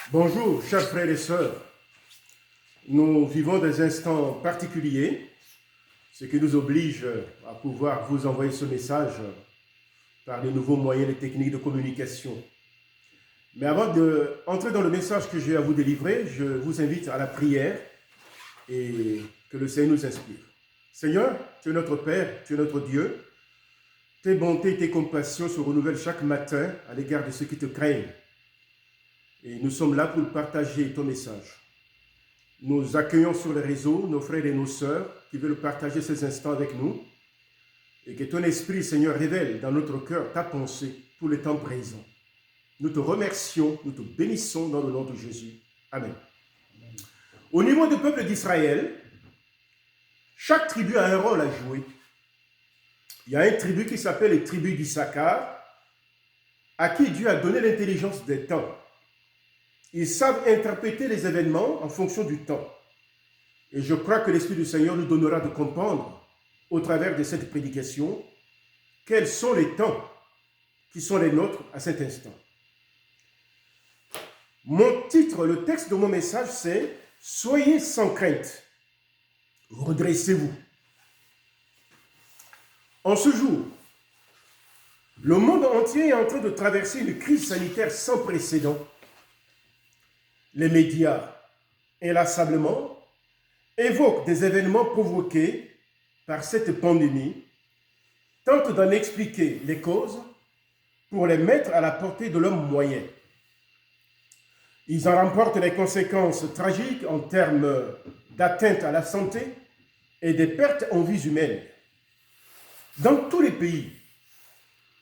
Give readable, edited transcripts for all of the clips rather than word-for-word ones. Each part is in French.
Bonjour, chers frères et sœurs. Nous vivons des instants particuliers, ce qui nous oblige à pouvoir vous envoyer ce message par les nouveaux moyens et techniques de communication. Mais avant d'entrer dans le message que j'ai à vous délivrer, je vous invite à la prière et que le Seigneur nous inspire. Seigneur, tu es notre Père, tu es notre Dieu. Tes bontés et tes compassions se renouvellent chaque matin à l'égard de ceux qui te craignent. Et nous sommes là pour partager ton message. Nous accueillons sur les réseaux nos frères et nos sœurs qui veulent partager ces instants avec nous. Et que ton esprit, Seigneur, révèle dans notre cœur ta pensée pour le temps présent. Nous te remercions, nous te bénissons dans le nom de Jésus. Amen. Au niveau du peuple d'Israël, chaque tribu a un rôle à jouer. Il y a une tribu qui s'appelle les tribus d'Issachar, à qui Dieu a donné l'intelligence des temps. Ils savent interpréter les événements en fonction du temps. Et je crois que l'Esprit du Seigneur nous donnera de comprendre, au travers de cette prédication, quels sont les temps qui sont les nôtres à cet instant. Mon titre, le texte de mon message, c'est « Soyez sans crainte, redressez-vous ». En ce jour, le monde entier est en train de traverser une crise sanitaire sans précédent. Les médias, inlassablement, évoquent des événements provoqués par cette pandémie, tentent d'en expliquer les causes pour les mettre à la portée de l'homme moyen. Ils en remportent les conséquences tragiques en termes d'atteinte à la santé et des pertes en vies humaines. Dans tous les pays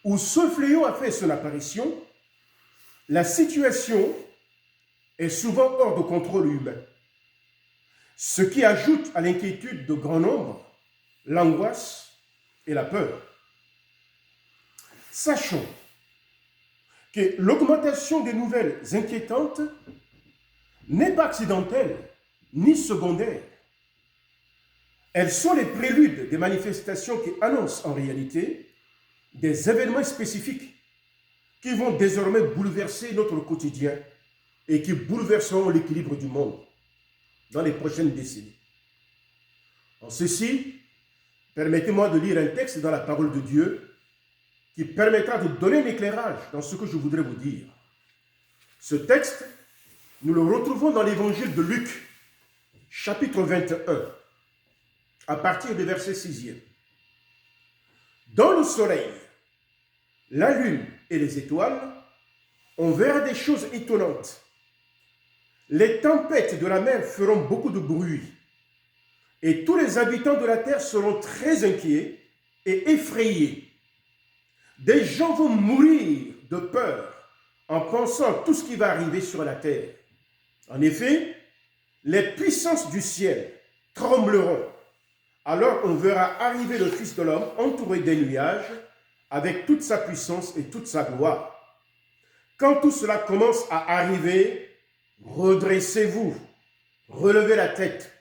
où ce fléau a fait son apparition, la situation est souvent hors de contrôle humain, ce qui ajoute à l'inquiétude de grand nombre l'angoisse et la peur. Sachons que l'augmentation des nouvelles inquiétantes n'est pas accidentelle ni secondaire. Elles sont les préludes des manifestations qui annoncent en réalité des événements spécifiques qui vont désormais bouleverser notre quotidien et qui bouleverseront l'équilibre du monde dans les prochaines décennies. En ceci, permettez-moi de lire un texte dans la parole de Dieu qui permettra de donner un éclairage dans ce que je voudrais vous dire. Ce texte, nous le retrouvons dans l'évangile de Luc, chapitre 21, à partir du verset 6e. Dans le soleil, la lune et les étoiles, on verra des choses étonnantes. Les tempêtes de la mer feront beaucoup de bruit, et tous les habitants de la terre seront très inquiets et effrayés. Des gens vont mourir de peur en pensant à tout ce qui va arriver sur la terre. En effet, les puissances du ciel trembleront. Alors on verra arriver le Fils de l'homme entouré des nuages avec toute sa puissance et toute sa gloire. Quand tout cela commence à arriver, redressez-vous, relevez la tête.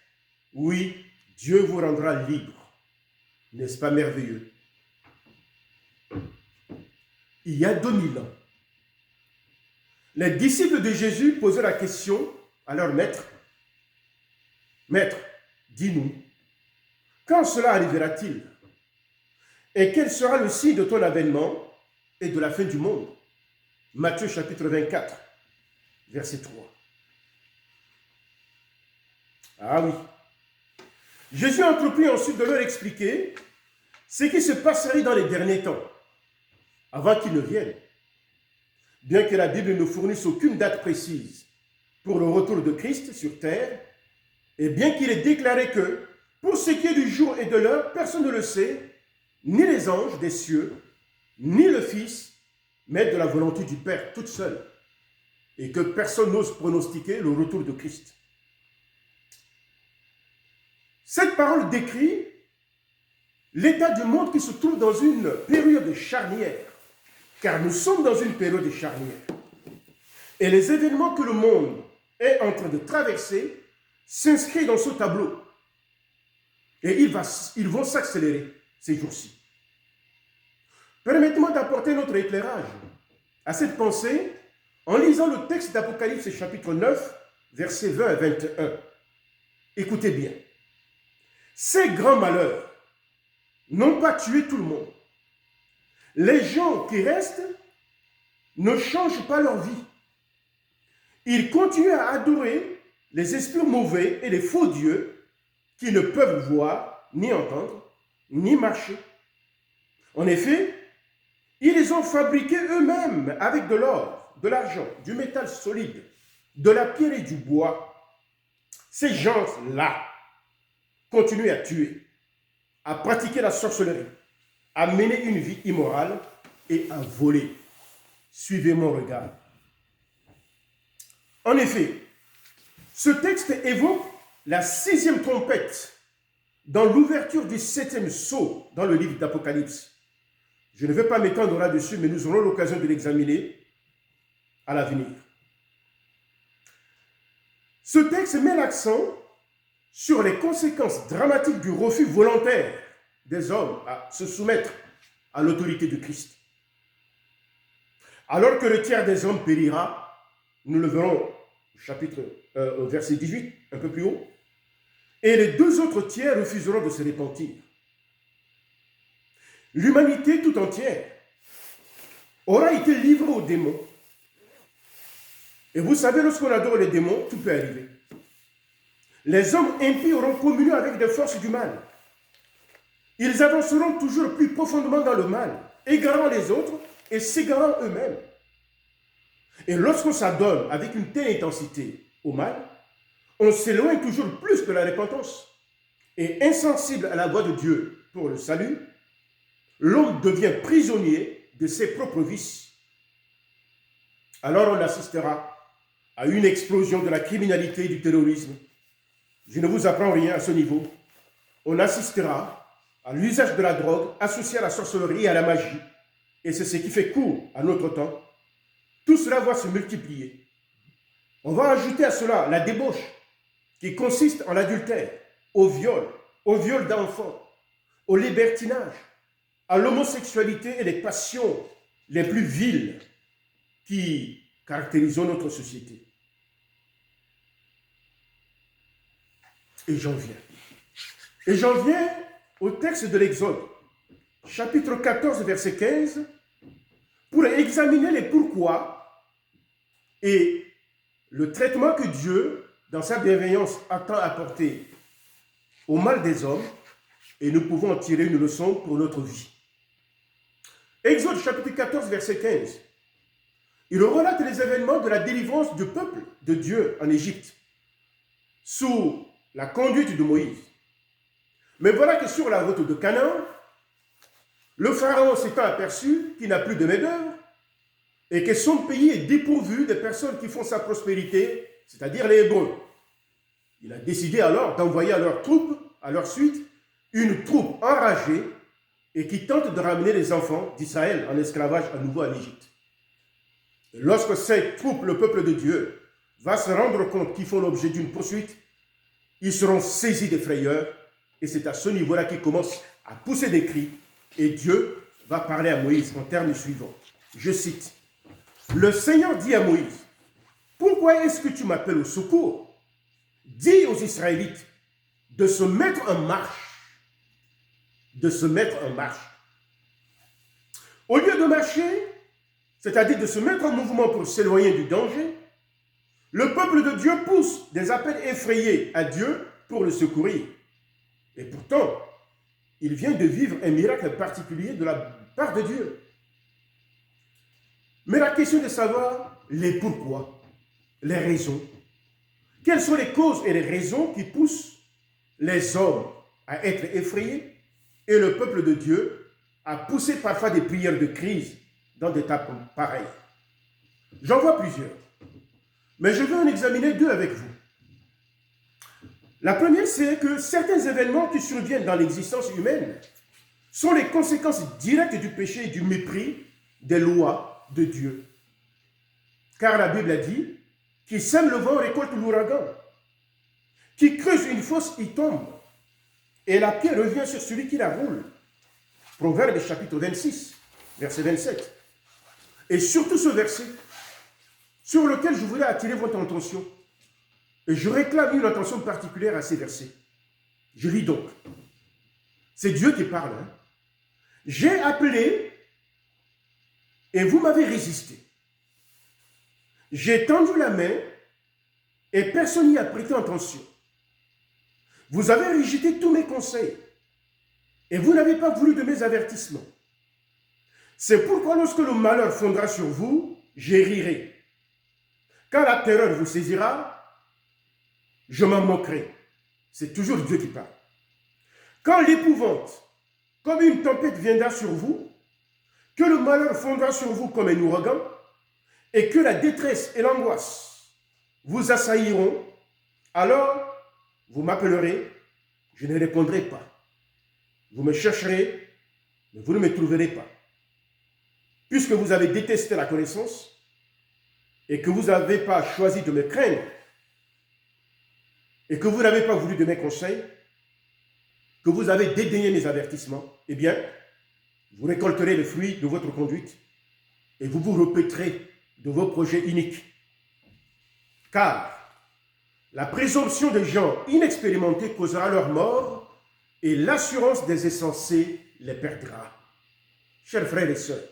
Oui, Dieu vous rendra libre. N'est-ce pas merveilleux? Il y a 2000 ans, les disciples de Jésus posaient la question à leur maître. Maître, dis-nous, quand cela arrivera-t-il? Et quel sera le signe de ton avènement et de la fin du monde? Matthieu chapitre 24, verset 3. Ah oui. Jésus entreprit ensuite de leur expliquer ce qui se passerait dans les derniers temps, avant qu'il ne vienne. Bien que la Bible ne fournisse aucune date précise pour le retour de Christ sur terre, et bien qu'il ait déclaré que, pour ce qui est du jour et de l'heure, personne ne le sait, ni les anges des cieux, ni le Fils, mais de la volonté du Père toute seule, et que personne n'ose pronostiquer le retour de Christ. Cette parole décrit l'état du monde qui se trouve dans une période charnière, car nous sommes dans une période charnière. Et les événements que le monde est en train de traverser s'inscrivent dans ce tableau. Et ils vont s'accélérer ces jours-ci. Permettez-moi d'apporter notre éclairage à cette pensée en lisant le texte d'Apocalypse chapitre 9, versets 20 à 21. Écoutez bien. Ces grands malheurs n'ont pas tué tout le monde. Les gens qui restent ne changent pas leur vie. Ils continuent à adorer les esprits mauvais et les faux dieux qui ne peuvent voir, ni entendre, ni marcher. En effet, ils les ont fabriqués eux-mêmes avec de l'or, de l'argent, du métal solide, de la pierre et du bois. Ces gens-là continuent à tuer, à pratiquer la sorcellerie, à mener une vie immorale et à voler. Suivez mon regard. En effet, ce texte évoque la 6e trompette dans l'ouverture du 7e sceau dans le livre d'Apocalypse. Je ne vais pas m'étendre là-dessus, mais nous aurons l'occasion de l'examiner à l'avenir. Ce texte met l'accent sur les conséquences dramatiques du refus volontaire des hommes à se soumettre à l'autorité du Christ. Alors que le tiers des hommes périra, nous le verrons au verset 18, un peu plus haut, et les 2 autres tiers refuseront de se repentir. L'humanité tout entière aura été livrée aux démons. Et vous savez, lorsqu'on adore les démons, tout peut arriver. Les hommes impies auront communion avec des forces du mal. Ils avanceront toujours plus profondément dans le mal, égarant les autres et s'égarant eux-mêmes. Et lorsqu'on s'adonne avec une telle intensité au mal, on s'éloigne toujours plus de la repentance. Et insensible à la voix de Dieu pour le salut, l'homme devient prisonnier de ses propres vices. Alors on assistera à une explosion de la criminalité et du terrorisme. Je ne vous apprends rien à ce niveau. On assistera à l'usage de la drogue associé à la sorcellerie et à la magie. Et c'est ce qui fait court à notre temps. Tout cela va se multiplier. On va ajouter à cela la débauche, qui consiste en l'adultère, au viol d'enfants, au libertinage, à l'homosexualité et les passions les plus viles qui caractérisent notre société. Et j'en viens au texte de l'Exode, chapitre 14, verset 15, pour examiner les pourquoi et le traitement que Dieu, dans sa bienveillance, attend apporter au mal des hommes, et nous pouvons en tirer une leçon pour notre vie. Exode chapitre 14, verset 15. Il relate les événements de la délivrance du peuple de Dieu en Égypte, sous la conduite de Moïse. Mais voilà que sur la route de Canaan, le pharaon s'étant aperçu qu'il n'a plus de main-d'œuvre et que son pays est dépourvu des personnes qui font sa prospérité, c'est-à-dire les Hébreux. Il a décidé alors d'envoyer à leurs troupes, à leur suite, une troupe enragée et qui tente de ramener les enfants d'Israël en esclavage à nouveau en Égypte. Lorsque cette troupe, le peuple de Dieu, va se rendre compte qu'ils font l'objet d'une poursuite, ils seront saisis de frayeur et c'est à ce niveau-là qu'ils commencent à pousser des cris et Dieu va parler à Moïse en termes suivants. Je cite, « Le Seigneur dit à Moïse, « Pourquoi est-ce que tu m'appelles au secours? Dis aux Israélites de se mettre en marche. » De se mettre en marche. Au lieu de marcher, c'est-à-dire de se mettre en mouvement pour s'éloigner du danger, le peuple de Dieu pousse des appels effrayés à Dieu pour le secourir. Et pourtant, il vient de vivre un miracle particulier de la part de Dieu. Mais la question de savoir les pourquoi, les raisons. Quelles sont les causes et les raisons qui poussent les hommes à être effrayés et le peuple de Dieu à pousser parfois des prières de crise dans des tas pareils? J'en vois plusieurs, mais je veux en examiner 2 avec vous. La première, c'est que certains événements qui surviennent dans l'existence humaine sont les conséquences directes du péché et du mépris des lois de Dieu. Car la Bible a dit, qui sème le vent récolte l'ouragan, qui creuse une fosse y tombe, et la pierre revient sur celui qui la roule. Proverbe chapitre 26, verset 27. Et surtout ce verset, sur lequel je voulais attirer votre attention. Et je réclame une attention particulière à ces versets. Je lis donc. C'est Dieu qui parle. Hein. J'ai appelé et vous m'avez résisté. J'ai tendu la main et personne n'y a prêté attention. Vous avez rejeté tous mes conseils et vous n'avez pas voulu de mes avertissements. C'est pourquoi lorsque le malheur fondra sur vous, je rirai. Quand la terreur vous saisira, je m'en moquerai. C'est toujours Dieu qui parle. Quand l'épouvante, comme une tempête viendra sur vous, que le malheur fondra sur vous comme un ouragan, et que la détresse et l'angoisse vous assailliront, alors vous m'appellerez, je ne répondrai pas. Vous me chercherez, mais vous ne me trouverez pas. Puisque vous avez détesté la connaissance et que vous n'avez pas choisi de me craindre et que vous n'avez pas voulu de mes conseils, que vous avez dédaigné mes avertissements, eh bien, vous récolterez le fruit de votre conduite et vous vous repéterez de vos projets iniques. Car la présomption des gens inexpérimentés causera leur mort et l'assurance des insensés les perdra. Chers frères et sœurs,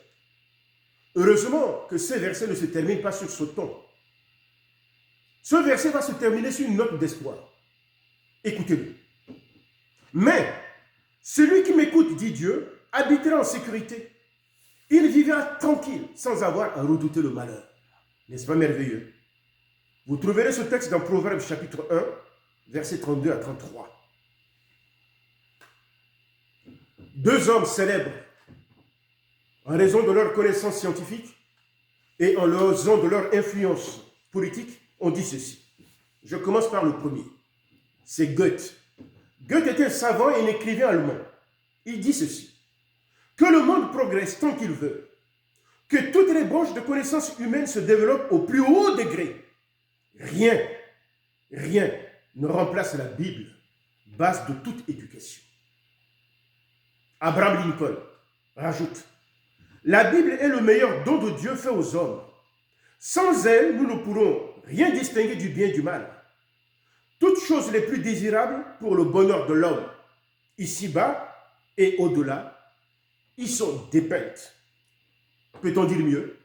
heureusement que ces versets ne se terminent pas sur ce ton. Ce verset va se terminer sur une note d'espoir. Écoutez-le. Mais celui qui m'écoute, dit Dieu, habitera en sécurité. Il vivra tranquille sans avoir à redouter le malheur. N'est-ce pas merveilleux? Vous trouverez ce texte dans Proverbes chapitre 1, versets 32 à 33. Deux hommes célèbres, en raison de leur connaissance scientifique et en raison de leur influence politique, ont dit ceci. Je commence par le premier. C'est Goethe. Goethe était un savant et un écrivain allemand. Il dit ceci. Que le monde progresse tant qu'il veut, que toutes les branches de connaissances humaines se développent au plus haut degré. Rien ne remplace la Bible, base de toute éducation. Abraham Lincoln rajoute, la Bible est le meilleur don de Dieu fait aux hommes. Sans elle, nous ne pourrons rien distinguer du bien et du mal. Toutes choses les plus désirables pour le bonheur de l'homme, ici-bas et au-delà, y sont dépeintes. Peut-on dire mieux?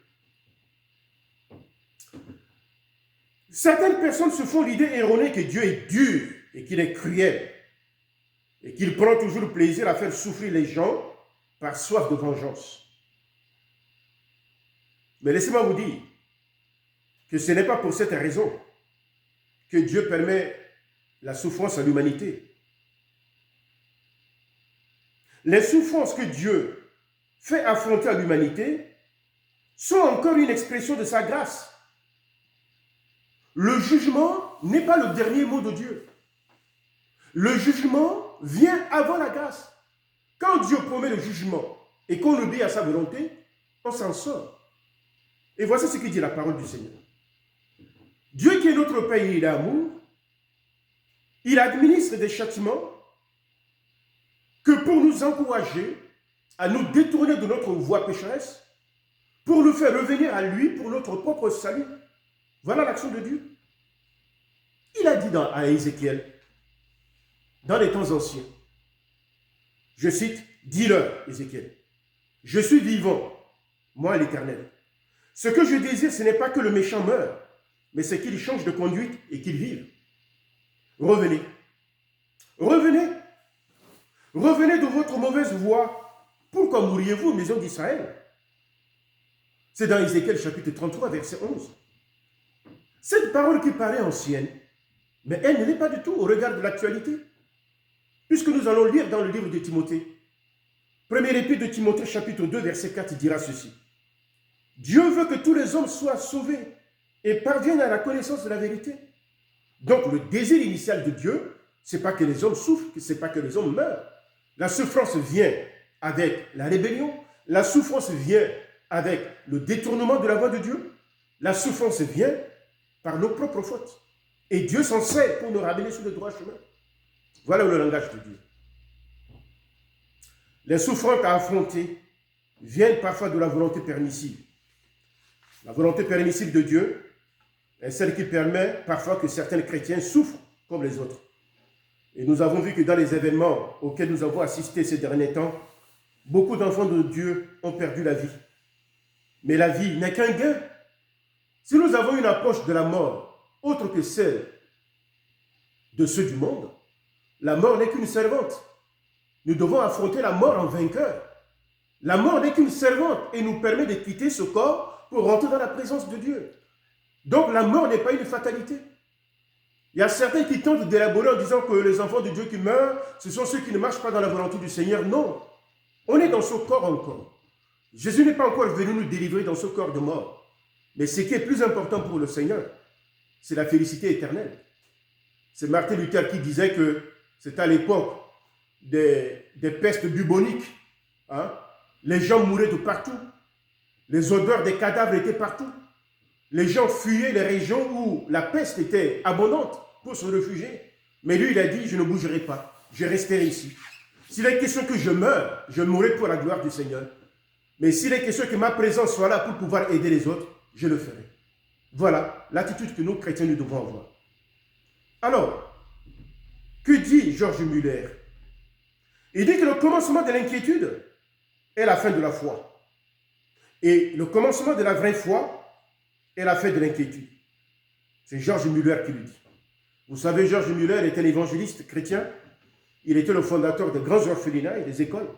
Certaines personnes se font l'idée erronée que Dieu est dur et qu'il est cruel et qu'il prend toujours plaisir à faire souffrir les gens par soif de vengeance. Mais laissez-moi vous dire que ce n'est pas pour cette raison que Dieu permet la souffrance à l'humanité. Les souffrances que Dieu fait affronter à l'humanité sont encore une expression de sa grâce. Le jugement n'est pas le dernier mot de Dieu. Le jugement vient avant la grâce. Quand Dieu promet le jugement et qu'on obéit à sa volonté, on s'en sort. Et voici ce que dit la parole du Seigneur. Dieu qui est notre Père et il est amour, il administre des châtiments que pour nous encourager à nous détourner de notre voie pécheresse, pour nous faire revenir à lui pour notre propre salut. Voilà l'action de Dieu. Il a dit à Ézéchiel, dans les temps anciens, je cite, dis-leur, Ézéchiel, je suis vivant, moi l'Éternel. Ce que je désire, ce n'est pas que le méchant meure, mais c'est qu'il change de conduite et qu'il vive. Revenez. Revenez. Revenez de votre mauvaise voie. Pourquoi mourriez-vous, maison d'Israël? C'est dans Ézéchiel chapitre 33, verset 11. Cette parole qui paraît ancienne, mais elle ne l'est pas du tout au regard de l'actualité. Puisque nous allons lire dans le livre de Timothée. Première épître de Timothée chapitre 2, verset 4 dira ceci. Dieu veut que tous les hommes soient sauvés et parviennent à la connaissance de la vérité. Donc le désir initial de Dieu, ce n'est pas que les hommes souffrent, ce n'est pas que les hommes meurent. La souffrance vient avec la rébellion, la souffrance vient avec le détournement de la voie de Dieu, la souffrance vient par nos propres fautes. Et Dieu s'en sert pour nous ramener sur le droit chemin. Voilà le langage de Dieu. Les souffrances à affronter viennent parfois de la volonté permissive. La volonté permissive de Dieu et celle qui permet parfois que certains chrétiens souffrent comme les autres. Et nous avons vu que dans les événements auxquels nous avons assisté ces derniers temps, beaucoup d'enfants de Dieu ont perdu la vie. Mais la vie n'est qu'un gain. Si nous avons une approche de la mort autre que celle de ceux du monde, la mort n'est qu'une servante. Nous devons affronter la mort en vainqueur. La mort n'est qu'une servante et nous permet de quitter ce corps pour rentrer dans la présence de Dieu. Donc la mort n'est pas une fatalité. Il y a certains qui tentent d'élaborer en disant que les enfants de Dieu qui meurent, ce sont ceux qui ne marchent pas dans la volonté du Seigneur. Non, on est dans ce corps encore. Jésus n'est pas encore venu nous délivrer dans ce corps de mort. Mais ce qui est plus important pour le Seigneur, c'est la félicité éternelle. C'est Martin Luther qui disait que c'est à l'époque des pestes buboniques. Hein? Les gens mouraient de partout. Les odeurs des cadavres étaient partout. Les gens fuyaient les régions où la peste était abondante pour se réfugier. Mais lui, il a dit, je ne bougerai pas. Je resterai ici. S'il est question que je meure, je mourrai pour la gloire du Seigneur. Mais s'il est question que ma présence soit là pour pouvoir aider les autres, je le ferai. Voilà l'attitude que nous, chrétiens, nous devons avoir. Alors, que dit George Muller? Il dit que le commencement de l'inquiétude est la fin de la foi. Et le commencement de la vraie foi est la fin de l'inquiétude. C'est George Muller qui le dit. Vous savez, George Muller était un évangéliste chrétien. Il était le fondateur de grands orphelinats et des écoles.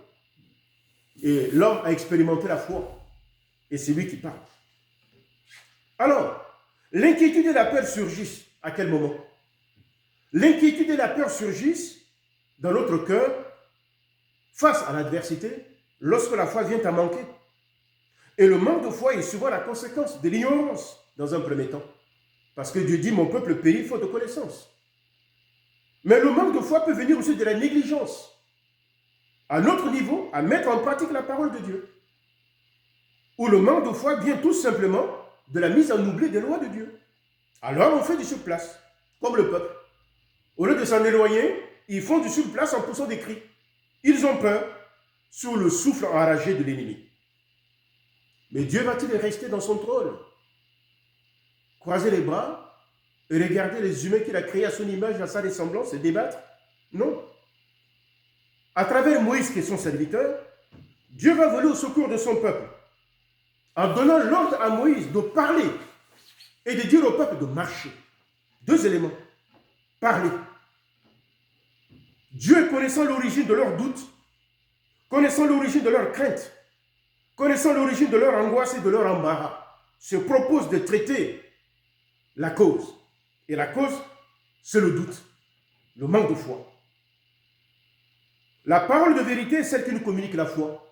Et l'homme a expérimenté la foi. Et c'est lui qui parle. Alors, l'inquiétude et la peur surgissent à quel moment? L'inquiétude et la peur surgissent dans notre cœur face à l'adversité lorsque la foi vient à manquer. Et le manque de foi est souvent la conséquence de l'ignorance dans un premier temps. Parce que Dieu dit, mon peuple périt faute de connaissance. Mais le manque de foi peut venir aussi de la négligence. À notre niveau, à mettre en pratique la parole de Dieu. Ou le manque de foi vient tout simplement de la mise en oubli des lois de Dieu. Alors on fait du surplace, comme le peuple. Au lieu de s'en éloigner, ils font du surplace en poussant des cris. Ils ont peur sous le souffle enragé de l'ennemi. Mais Dieu va-t-il rester dans son trône? Croiser les bras et regarder les humains qu'il a créés à son image, à sa ressemblance et débattre? Non. À travers Moïse qui est son serviteur, Dieu va voler au secours de son peuple en donnant l'ordre à Moïse de parler et de dire au peuple de marcher. Deux éléments. Parler. Dieu, connaissant l'origine de leurs doutes, connaissant l'origine de leurs craintes, connaissant l'origine de leur angoisse et de leur embarras, se propose de traiter la cause. Et la cause, c'est le doute, le manque de foi. La parole de vérité est celle qui nous communique la foi.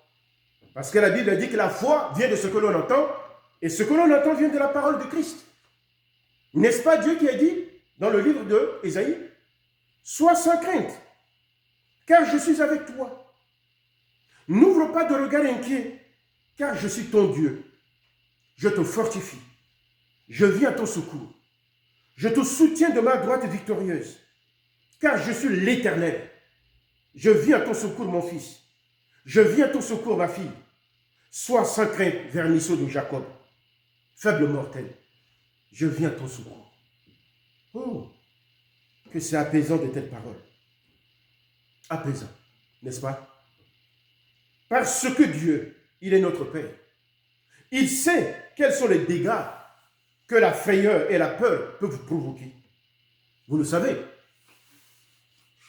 Parce que la Bible dit que la foi vient de ce que l'on entend, et ce que l'on entend vient de la parole de Christ. N'est-ce pas Dieu qui a dit dans le livre d'Ésaïe, « Sois sans crainte, car je suis avec toi. N'ouvre pas de regard inquiet, car je suis ton Dieu. Je te fortifie. Je viens à ton secours. Je te soutiens de ma droite victorieuse, car je suis l'Éternel. Je viens à ton secours, mon fils. Je viens à ton secours, ma fille. Sois sans crainte, vermisseau de Jacob. Faible mortel, je viens à ton secours. Oh, que c'est apaisant de telles paroles. Apaisant, n'est-ce pas? Parce que Dieu, il est notre Père. Il sait quels sont les dégâts que la frayeur et la peur peuvent vous provoquer. Vous le savez.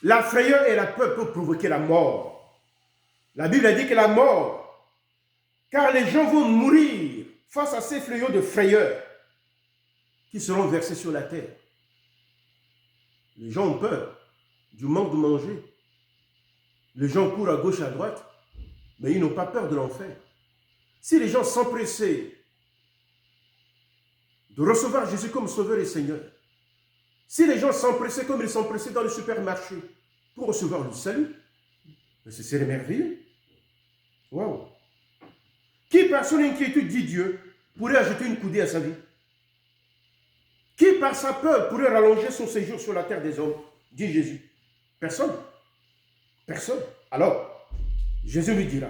La frayeur et la peur peuvent provoquer la mort. La Bible a dit que la mort, car les gens vont mourir face à ces fléaux de frayeur qui seront versés sur la terre. Les gens ont peur du manque de manger. Les gens courent à gauche et à droite, mais ils n'ont pas peur de l'enfer. Si les gens s'empressaient de recevoir Jésus comme Sauveur et Seigneur, si les gens s'empressaient comme ils s'empressaient dans le supermarché pour recevoir le salut, ce serait merveilleux. Waouh! Qui par son inquiétude, dit Dieu, pourrait ajouter une coudée à sa vie? Qui par sa peur pourrait rallonger son séjour sur la terre des hommes, dit Jésus? Personne. Personne. Alors, Jésus lui dira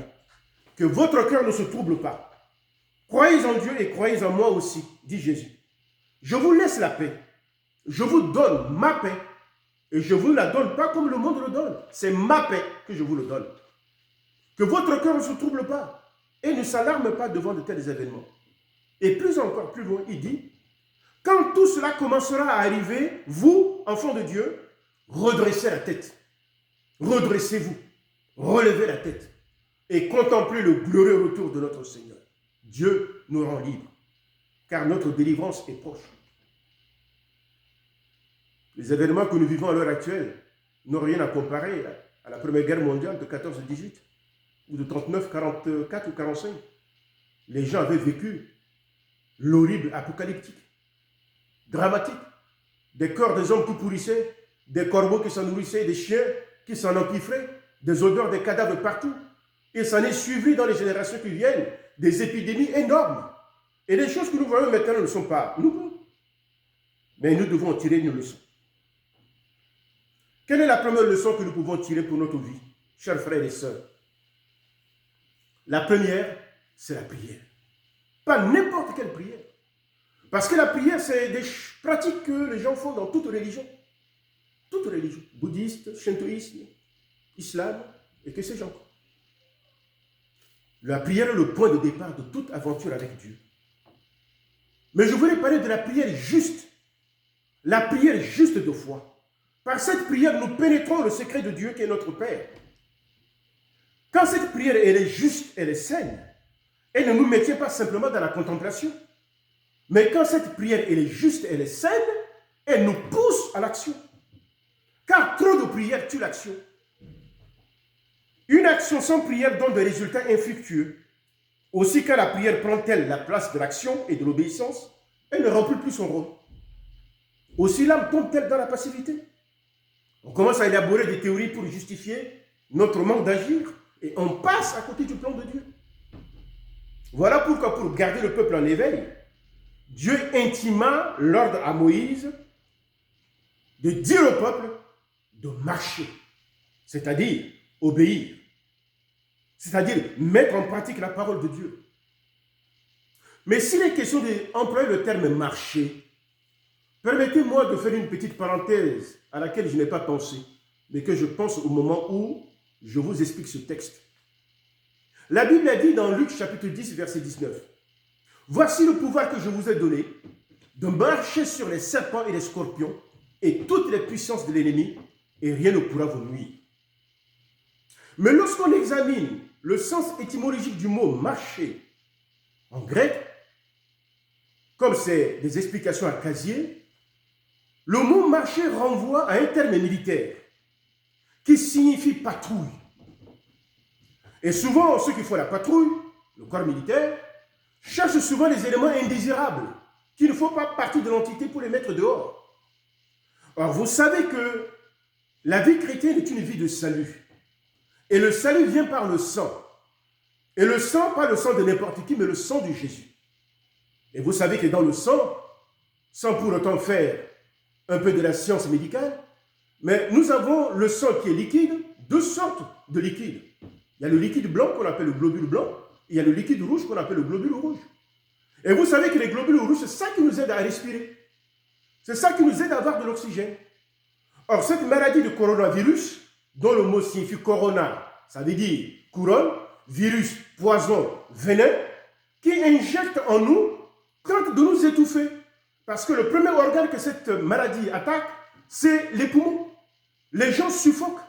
que votre cœur ne se trouble pas. Croyez en Dieu et croyez en moi aussi, dit Jésus. Je vous laisse la paix. Je vous donne ma paix. Et je ne vous la donne pas comme le monde le donne. C'est ma paix que je vous le donne. Que votre cœur ne se trouble pas et ne s'alarme pas devant de tels événements. Et plus encore, plus loin, il dit, quand tout cela commencera à arriver, vous, enfants de Dieu, redressez la tête. Redressez-vous. Relevez la tête. Et contemplez le glorieux retour de notre Seigneur. Dieu nous rend libres, car notre délivrance est proche. Les événements que nous vivons à l'heure actuelle n'ont rien à comparer à la Première Guerre mondiale de 14-18 ou de 39-44 ou 45. Les gens avaient vécu l'horrible apocalyptique, dramatique. Des corps des hommes qui pourrissaient, des corbeaux qui s'en nourrissaient, des chiens qui s'en empiffraient, des odeurs de cadavres partout. Et ça en est suivi dans les générations qui viennent des épidémies énormes. Et les choses que nous voyons maintenant ne sont pas nouveaux. Mais nous devons tirer une leçon. Quelle est la première leçon que nous pouvons tirer pour notre vie, chers frères et sœurs? La première, c'est la prière. Pas n'importe quelle prière. Parce que la prière, c'est des pratiques que les gens font dans toute religion. Toute religion. Bouddhiste, shintoïsme, islam, et que sais-je encore. La prière est le point de départ de toute aventure avec Dieu. Mais je voulais parler de la prière juste. La prière juste de foi. Par cette prière, nous pénétrons le secret de Dieu qui est notre Père. Quand cette prière, elle est juste, elle est saine, elle ne nous maintient pas simplement dans la contemplation. Mais quand cette prière, elle est juste, elle est saine, elle nous pousse à l'action. Car trop de prière tue l'action. Une action sans prière donne des résultats infructueux. Aussi, quand la prière prend-elle la place de l'action et de l'obéissance, elle ne remplit plus son rôle. Aussi, l'âme tombe-t-elle dans la passivité. On commence à élaborer des théories pour justifier notre manque d'agir et on passe à côté du plan de Dieu. Voilà pourquoi, pour garder le peuple en éveil, Dieu intima l'ordre à Moïse de dire au peuple de marcher, c'est-à-dire obéir, c'est-à-dire mettre en pratique la parole de Dieu. Mais s'il est question d'employer le terme marcher, permettez-moi de faire une petite parenthèse à laquelle je n'ai pas pensé, mais que je pense au moment où je vous explique ce texte. La Bible a dit dans Luc chapitre 10, verset 19, « Voici le pouvoir que je vous ai donné, de marcher sur les serpents et les scorpions et toutes les puissances de l'ennemi, et rien ne pourra vous nuire. » Mais lorsqu'on examine le sens étymologique du mot « marcher » en grec, comme c'est des explications à casier, le mot « marcher » renvoie à un terme militaire qui signifie patrouille. Et souvent, ceux qui font la patrouille, le corps militaire, cherchent souvent les éléments indésirables qu'il ne faut pas partir de l'entité pour les mettre dehors. Or, vous savez que la vie chrétienne est une vie de salut. Et le salut vient par le sang. Et le sang, pas le sang de n'importe qui, mais le sang de Jésus. Et vous savez que dans le sang, sans pour autant faire un peu de la science médicale, mais nous avons le sang qui est liquide, deux sortes de liquides. Il y a le liquide blanc qu'on appelle le globule blanc, et il y a le liquide rouge qu'on appelle le globule rouge. Et vous savez que les globules rouges, c'est ça qui nous aide à respirer. C'est ça qui nous aide à avoir de l'oxygène. Or, cette maladie de coronavirus, dont le mot signifie corona, ça veut dire couronne, virus, poison, venin, qui injecte en nous, tente de nous étouffer. Parce que le premier organe que cette maladie attaque, c'est les poumons. Les gens suffoquent.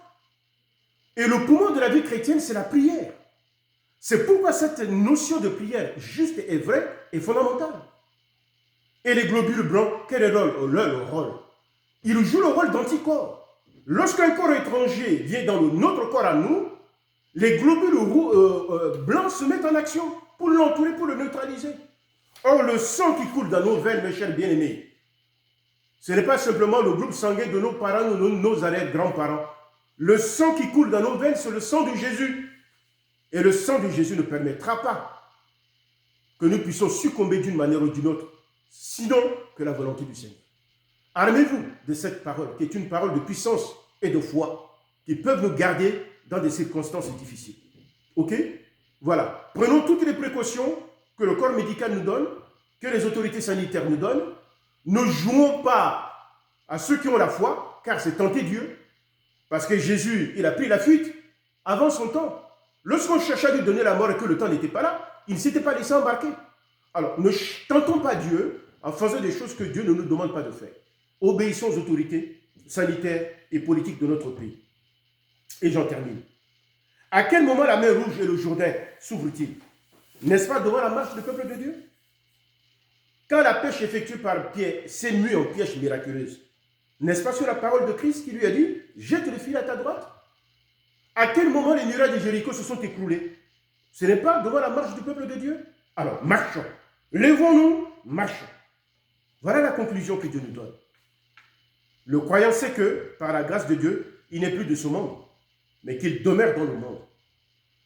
Et le poumon de la vie chrétienne, c'est la prière. C'est pourquoi cette notion de prière juste et vraie est fondamentale. Et les globules blancs, quel est leur rôle? Ils jouent le rôle d'anticorps. Lorsqu'un corps étranger vient dans notre corps à nous, les globules blancs se mettent en action pour l'entourer, pour le neutraliser. Or, le sang qui coule dans nos veines, mes chers bien-aimés, ce n'est pas simplement le groupe sanguin de nos parents ou de nos arrière-grands-parents. Le sang qui coule dans nos veines, c'est le sang de Jésus. Et le sang de Jésus ne permettra pas que nous puissions succomber d'une manière ou d'une autre, sinon que la volonté du Seigneur. Armez-vous de cette parole, qui est une parole de puissance et de foi, qui peuvent nous garder dans des circonstances difficiles. Ok? Voilà. Prenons toutes les précautions que le corps médical nous donne, que les autorités sanitaires nous donnent, Ne jouons pas à ceux qui ont la foi, car c'est tenter Dieu. Parce que Jésus, il a pris la fuite avant son temps. Lorsqu'on cherchait à lui donner la mort et que le temps n'était pas là, il ne s'était pas laissé embarquer. Alors, ne tentons pas Dieu en faisant des choses que Dieu ne nous demande pas de faire. Obéissons aux autorités sanitaires et politiques de notre pays. Et j'en termine. À quel moment la mer Rouge et le Jourdain s'ouvrent-ils? N'est-ce pas devant la marche du peuple de Dieu? Quand la pêche effectuée par Pierre s'est mue en piège miraculeuse, n'est-ce pas sur la parole de Christ qui lui a dit « Jette le fil à ta droite » À quel moment les murailles de Jéricho se sont écroulées? Ce n'est pas devant la marche du peuple de Dieu? Alors, marchons. Lèvons-nous, marchons. Voilà la conclusion que Dieu nous donne. Le croyant sait que, par la grâce de Dieu, il n'est plus de ce monde, mais qu'il demeure dans le monde.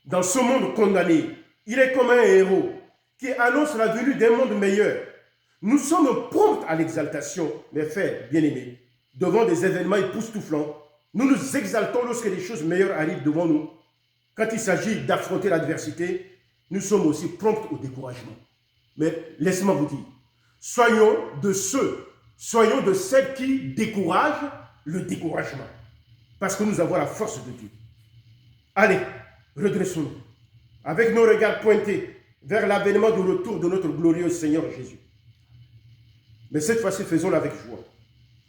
Dans ce monde condamné, il est comme un héros qui annonce la venue d'un monde meilleur. Nous sommes prompts à l'exaltation, mes frères bien-aimés. Devant des événements époustouflants, nous nous exaltons lorsque les choses meilleures arrivent devant nous. Quand il s'agit d'affronter l'adversité, nous sommes aussi prompts au découragement. Mais laissez-moi vous dire, soyons de celles qui découragent le découragement. Parce que nous avons la force de Dieu. Allez, redressons-nous. Avec nos regards pointés vers l'avènement du retour de notre glorieux Seigneur Jésus. Mais cette fois-ci, faisons-le avec joie.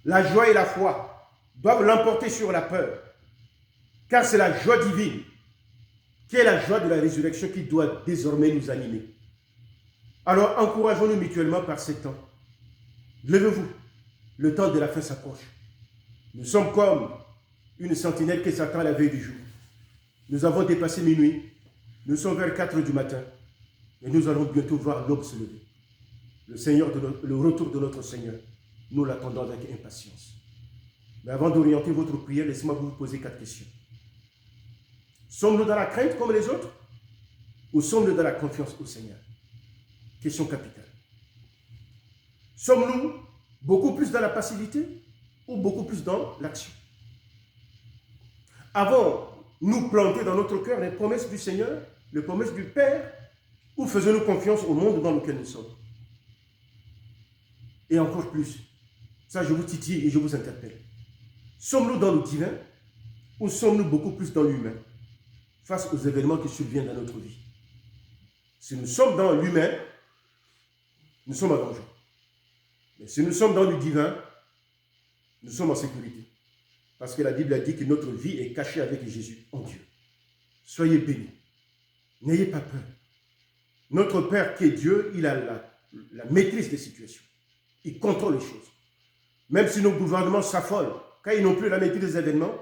La joie et la foi doivent l'emporter sur la peur. Car c'est la joie divine, qui est la joie de la résurrection qui doit désormais nous animer. Alors encourageons-nous mutuellement par ces temps. Levez-vous, le temps de la fin s'approche. Nous sommes comme une sentinelle qui s'attend à la veille du jour. Nous avons dépassé minuit, nous sommes vers 4 heures du matin, et nous allons bientôt voir l'aube se lever. Le retour de notre Seigneur, nous l'attendons avec impatience. Mais avant d'orienter votre prière, laissez-moi vous poser 4 questions. Sommes-nous dans la crainte comme les autres? Ou sommes-nous dans la confiance au Seigneur? Question capitale. Sommes-nous beaucoup plus dans la passivité ou beaucoup plus dans l'action? Avons-nous planté dans notre cœur les promesses du Seigneur, les promesses du Père, ou faisons-nous confiance au monde dans lequel nous sommes? Et encore plus, ça je vous titille et je vous interpelle. Sommes-nous dans le divin ou sommes-nous beaucoup plus dans l'humain face aux événements qui surviennent dans notre vie? Si nous sommes dans l'humain, nous sommes en danger. Mais si nous sommes dans le divin, nous sommes en sécurité. Parce que la Bible a dit que notre vie est cachée avec Jésus en Dieu. Soyez bénis. N'ayez pas peur. Notre Père qui est Dieu, il a la maîtrise des situations. Il contrôle les choses. Même si nos gouvernements s'affolent, quand ils n'ont plus la maîtrise des événements,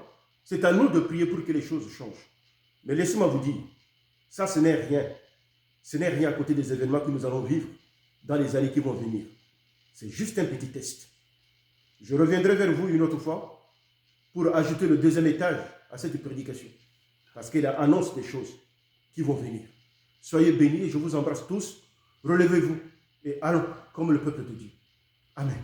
c'est à nous de prier pour que les choses changent. Mais laissez-moi vous dire, ça ce n'est rien. Ce n'est rien à côté des événements que nous allons vivre dans les années qui vont venir. C'est juste un petit test. Je reviendrai vers vous une autre fois pour ajouter le deuxième étage à cette prédication. Parce qu'il annonce des choses qui vont venir. Soyez bénis et je vous embrasse tous. Relevez-vous et allons comme le peuple de Dieu. Amen.